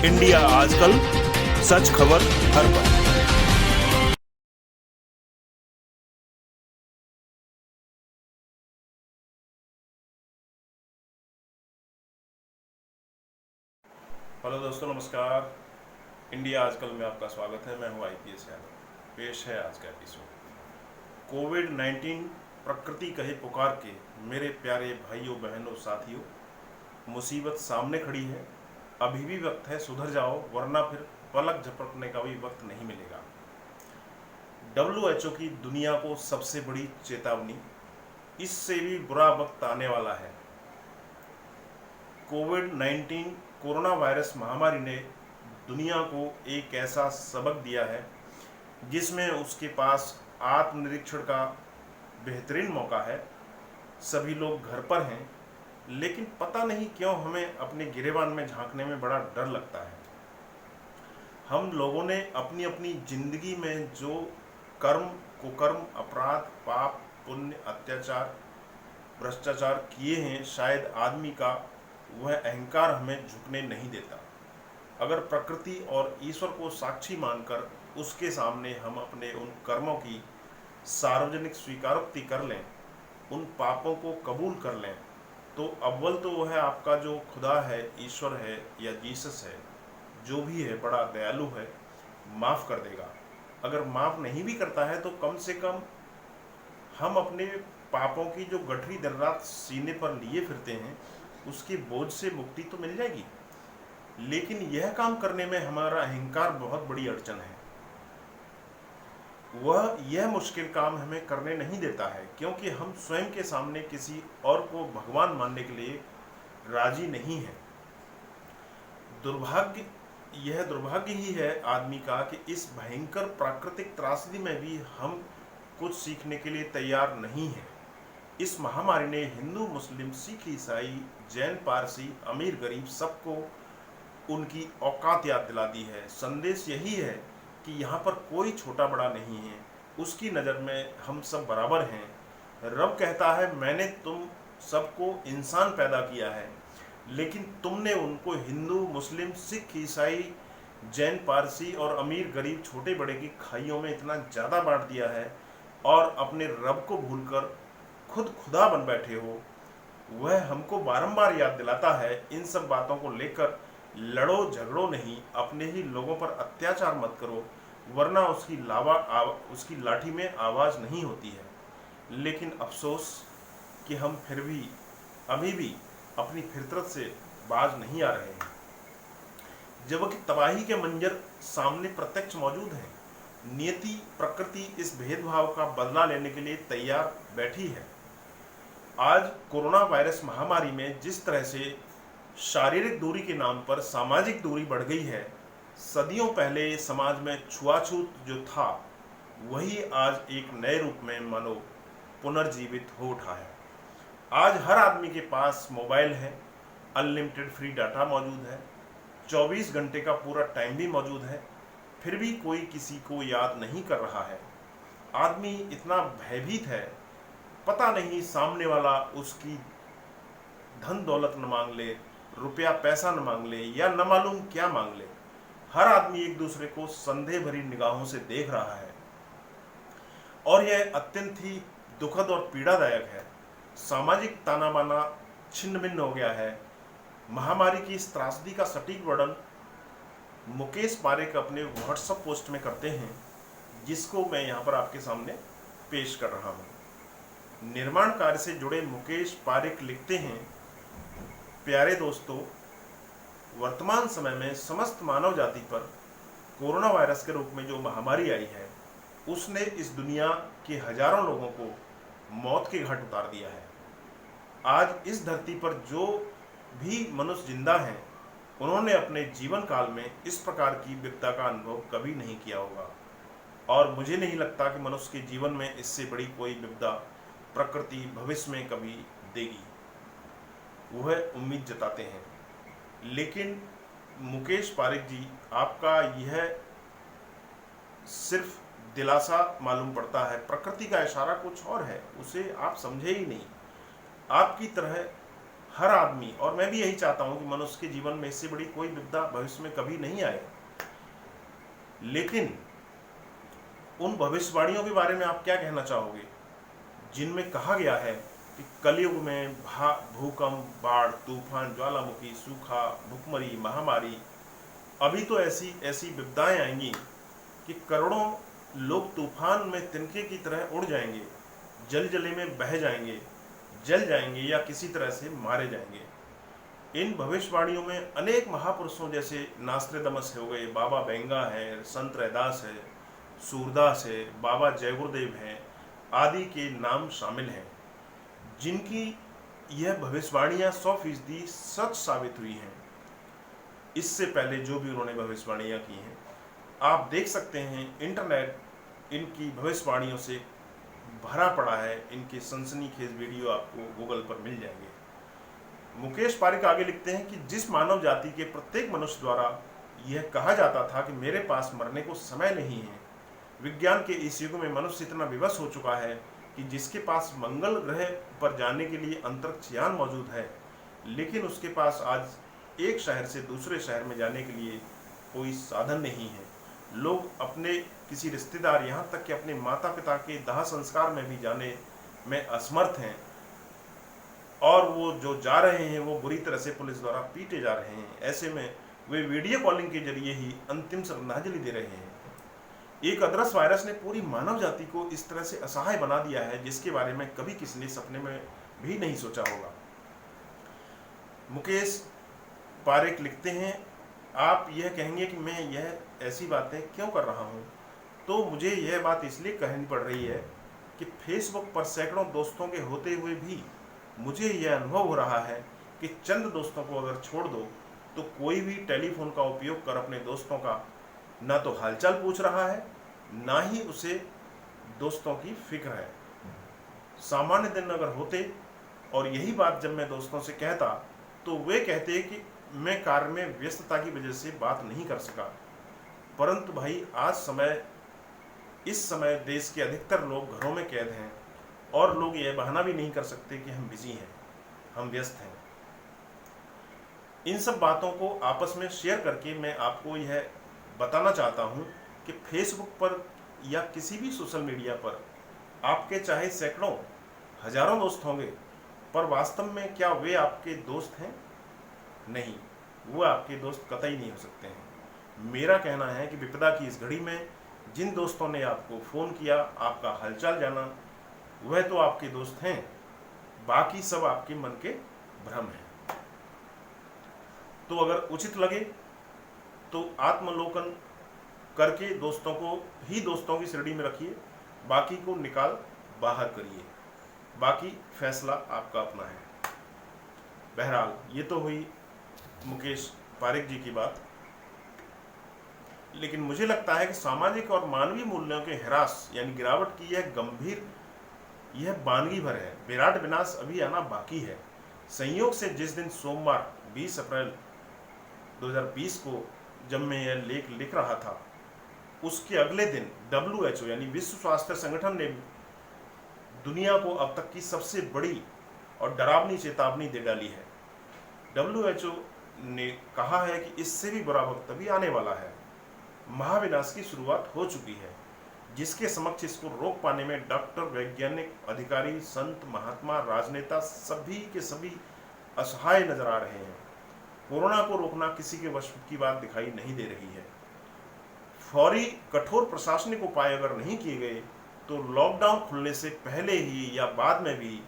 India आजकल, सच खबर हर पल। हेलो दोस्तों, नमस्कार। इंडिया आजकल में आपका स्वागत है। मैं हूं आईपीएस यादव। पेश है आज का एपिसोड। कोविड-19 प्रकृति कहे पुकार के। मेरे प्यारे भाइयों, बहनों, साथियों, मुसीबत सामने खड़ी है। अभी भी वक्त है, सुधर जाओ, वरना फिर पलक झपकने का भी वक्त नहीं मिलेगा। डब्ल्यूएचओ की दुनिया को सबसे बड़ी चेतावनी, इससे भी बुरा वक्त आने वाला है। कोविड-19 कोरोना वायरस महामारी ने दुनिया को एक ऐसा सबक दिया है जिसमें उसके पास आत्मनिरीक्षण का बेहतरीन मौका है। सभी लोग घर पर हैं, लेकिन पता नहीं क्यों हमें अपने गिरेबान में झांकने में बड़ा डर लगता है। हम लोगों ने अपनी अपनी जिंदगी में जो कर्म, कुकर्म, अपराध, पाप, पुण्य, अत्याचार, भ्रष्टाचार किए हैं, शायद आदमी का वह अहंकार हमें झुकने नहीं देता। अगर प्रकृति और ईश्वर को साक्षी मानकर उसके सामने हम अपने उन कर्मों की सार्वजनिक स्वीकारोक्ति कर लें, उन पापों को कबूल कर लें, तो अव्वल तो वह आपका जो खुदा है, ईश्वर है या जीसस है, जो भी है, बड़ा दयालु है, माफ़ कर देगा। अगर माफ़ नहीं भी करता है तो कम से कम हम अपने पापों की जो गठरी दिन रात सीने पर लिए फिरते हैं, उसके बोझ से मुक्ति तो मिल जाएगी। लेकिन यह काम करने में हमारा अहंकार बहुत बड़ी अड़चन है। वह यह मुश्किल काम हमें करने नहीं देता है, क्योंकि हम स्वयं के सामने किसी और को भगवान मानने के लिए राजी नहीं है। दुर्भाग्य, यह दुर्भाग्य ही है आदमी का कि इस भयंकर प्राकृतिक त्रासदी में भी हम कुछ सीखने के लिए तैयार नहीं हैं। इस महामारी ने हिंदू, मुस्लिम, सिख, ईसाई, जैन, पारसी, अमीर, गरीब सबको उनकी औकात याद दिला दी है। संदेश यही है कि यहाँ पर कोई छोटा बड़ा नहीं है, उसकी नज़र में हम सब बराबर हैं। रब कहता है, मैंने तुम सबको इंसान पैदा किया है, लेकिन तुमने उनको हिंदू, मुस्लिम, सिख, ईसाई, जैन, पारसी और अमीर गरीब छोटे बड़े की खाइयों में इतना ज़्यादा बांट दिया है और अपने रब को भूलकर खुद खुदा बन बैठे हो। वह हमको बारंबार याद दिलाता है, इन सब बातों को लेकर लड़ो झगड़ो नहीं, अपने ही लोगों पर अत्याचार मत करो, वरना उसकी लाठी में आवाज़ नहीं होती है। लेकिन अफसोस कि हम फिर भी अभी भी अपनी फितरत से बाज नहीं आ रहे हैं, जबकि तबाही के मंजर सामने प्रत्यक्ष मौजूद हैं। नियति, प्रकृति इस भेदभाव का बदला लेने के लिए तैयार बैठी है। आज कोरोना वायरस महामारी में जिस तरह से शारीरिक दूरी के नाम पर सामाजिक दूरी बढ़ गई है, सदियों पहले समाज में छुआछूत जो था, वही आज एक नए रूप में मानो पुनर्जीवित हो उठा है। आज हर आदमी के पास मोबाइल है, अनलिमिटेड फ्री डाटा मौजूद है, 24 घंटे का पूरा टाइम भी मौजूद है, फिर भी कोई किसी को याद नहीं कर रहा है। आदमी इतना भयभीत है, पता नहीं सामने वाला उसकी धन दौलत न मांग ले, रुपया पैसा न मांग ले, या न मालूम क्या मांग ले। हर आदमी एक दूसरे को संदेह भरी निगाहों से देख रहा है और यह अत्यंत ही दुखद और पीड़ादायक है। सामाजिक ताना बाना छिन्न भिन्न हो गया है। महामारी की इस त्रासदी का सटीक वर्णन मुकेश पारेख अपने व्हाट्सएप पोस्ट में करते हैं, जिसको मैं यहाँ पर आपके सामने पेश कर रहा हूँ। निर्माण कार्य से जुड़े मुकेश पारेख लिखते हैं, प्यारे दोस्तों, वर्तमान समय में समस्त मानव जाति पर कोरोना वायरस के रूप में जो महामारी आई है, उसने इस दुनिया के हजारों लोगों को मौत के घाट उतार दिया है। आज इस धरती पर जो भी मनुष्य जिंदा हैं, उन्होंने अपने जीवन काल में इस प्रकार की विपदा का अनुभव कभी नहीं किया होगा, और मुझे नहीं लगता कि मनुष्य के जीवन में इससे बड़ी कोई विपदा प्रकृति भविष्य में कभी देगी। वह उम्मीद जताते हैं। लेकिन मुकेश पारेख जी, आपका यह सिर्फ दिलासा मालूम पड़ता है। प्रकृति का इशारा कुछ और है, उसे आप समझे ही नहीं। आपकी तरह हर आदमी, और मैं भी यही चाहता हूं कि मनुष्य के जीवन में इससे बड़ी कोई विपदा भविष्य में कभी नहीं आए, लेकिन उन भविष्यवाणियों के बारे में आप क्या कहना चाहोगे जिनमें कहा गया है कि कलयुग में भूकंप, बाढ़, तूफान, ज्वालामुखी, सूखा, भुखमरी, महामारी, अभी तो ऐसी ऐसी विपदाएं आएंगी कि करोड़ों लोग तूफान में तिनके की तरह उड़ जाएंगे, जलजले में बह जाएंगे, जल जाएंगे या किसी तरह से मारे जाएंगे। इन भविष्यवाणियों में अनेक महापुरुषों जैसे नास्त्रेदमस हो गए, बाबा बेंगा है, संत रैदास है, सूरदास है, बाबा जय गुरुदेव हैं, आदि के नाम शामिल हैं, जिनकी यह भविष्यवाणियां 100% सच साबित हुई हैं। इससे पहले जो भी उन्होंने भविष्यवाणियां की हैं, आप देख सकते हैं इंटरनेट इनकी भविष्यवाणियों से भरा पड़ा है। इनके सनसनीखेज वीडियो आपको गूगल पर मिल जाएंगे। मुकेश पारिक आगे लिखते हैं कि जिस मानव जाति के प्रत्येक मनुष्य द्वारा यह कहा जाता था कि मेरे पास मरने को समय नहीं है, विज्ञान के इस युग में मनुष्य इतना विवश हो चुका है कि जिसके पास मंगल ग्रह पर जाने के लिए अंतरिक्ष यान मौजूद है, लेकिन उसके पास आज एक शहर से दूसरे शहर में जाने के लिए कोई साधन नहीं है। लोग अपने किसी रिश्तेदार, यहाँ तक कि अपने माता पिता के दाह संस्कार में भी जाने में असमर्थ हैं, और वो जो जा रहे हैं वो बुरी तरह से पुलिस द्वारा पीटे जा रहे हैं। ऐसे में वे वीडियो कॉलिंग के जरिए ही अंतिम श्रद्धांजलि दे रहे हैं। एक अदरस वायरस ने पूरी मानव जाति को इस तरह से असहाय बना दिया है जिसके बारे में कभी किसी ने सपने में भी नहीं सोचा होगा। मुकेश पारिक लिखते हैं, आप यह कहेंगे कि मैं यह ऐसी बातें क्यों कर रहा हूं, तो मुझे यह बात इसलिए कहनी पड़ रही है कि फेसबुक पर सैकड़ों दोस्तों के होते हुए भी मुझे यह अनुभव हो रहा है कि चंद दोस्तों को अगर छोड़ दो तो कोई भी टेलीफोन का उपयोग कर अपने दोस्तों का ना तो हालचाल पूछ रहा है, ना ही उसे दोस्तों की फिक्र है। सामान्य दिन अगर होते और यही बात जब मैं दोस्तों से कहता तो वे कहते कि मैं कार्य में व्यस्तता की वजह से बात नहीं कर सका। परंतु भाई इस समय देश के अधिकतर लोग घरों में कैद हैं और लोग यह बहाना भी नहीं कर सकते कि हम बिजी हैं, हम व्यस्त हैं। इन सब बातों को आपस में शेयर करके मैं आपको यह बताना चाहता हूं कि फेसबुक पर या किसी भी सोशल मीडिया पर आपके चाहे सैकड़ों हजारों दोस्त होंगे, पर वास्तव में क्या वे आपके दोस्त हैं? नहीं, वो आपके दोस्त कतई नहीं हो सकते हैं। मेरा कहना है कि विपदा की इस घड़ी में जिन दोस्तों ने आपको फ़ोन किया, आपका हालचाल जाना, वह तो आपके दोस्त हैं, बाकी सब आपके मन के भ्रम हैं। तो अगर उचित लगे तो आत्मलोकन करके दोस्तों को ही दोस्तों की श्रेणी में रखिए, बाकी को निकाल बाहर करिए, बाकी फैसला आपका अपना है। बहरहाल ये तो हुई मुकेश पारिक जी की बात, लेकिन मुझे लगता है कि सामाजिक और मानवीय मूल्यों के ह्रास यानी गिरावट की यह गंभीर, यह वानगी भर है। विराट विनाश अभी आना बाकी है। संयोग से जिस दिन सोमवार 20 अप्रैल 2020 को जब मैं यह लेख लिख रहा था, उसके अगले दिन WHO यानी विश्व स्वास्थ्य संगठन ने दुनिया को अब तक की सबसे बड़ी और डरावनी चेतावनी दे डाली है। WHO ने कहा है कि इससे भी बुरा वक्त अभी आने वाला है। महाविनाश की शुरुआत हो चुकी है, जिसके समक्ष इसको रोक पाने में डॉक्टर, वैज्ञानिक, अधिकारी, संत, महात्मा, राजनेता सभी के सभी असहाय नजर आ रहे हैं। कोरोना को रोकना किसी के वश की बात दिखाई नहीं दे रही है। फौरी कठोर प्रशासनिक उपाय अगर नहीं किए गए तो लॉकडाउन खुलने से पहले ही या बाद में भी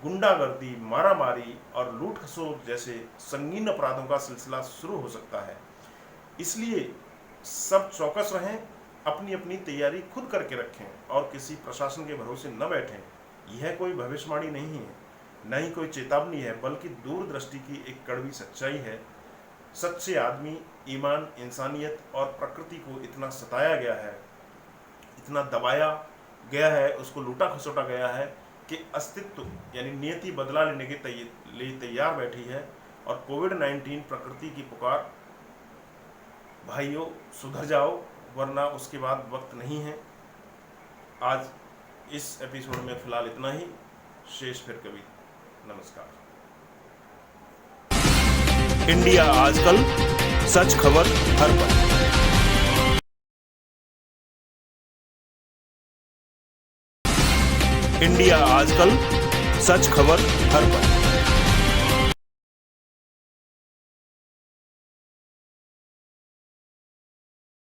गुंडागर्दी, मारामारी और लूट खसोट जैसे संगीन अपराधों का सिलसिला शुरू हो सकता है। इसलिए सब चौकस रहें, अपनी अपनी तैयारी खुद करके रखें और किसी प्रशासन के भरोसे न बैठें। यह कोई भविष्यवाणी नहीं है, न ही कोई चेतावनी है, बल्कि दूरदृष्टि की एक कड़वी सच्चाई है। सच्चे आदमी, ईमान, इंसानियत और प्रकृति को इतना सताया गया है, इतना दबाया गया है, उसको लूटा खसोटा गया है कि अस्तित्व यानी नियति बदला लेने के लिए तैयार बैठी है। और कोविड-19 प्रकृति की पुकार, भाइयों सुधर जाओ वरना उसके बाद वक्त नहीं है। आज इस एपिसोड में फिलहाल इतना ही, शेष फिर कभी। नमस्कार। इंडिया आजकल, सच खबर हर पल। इंडिया आजकल, सच खबर हर पल।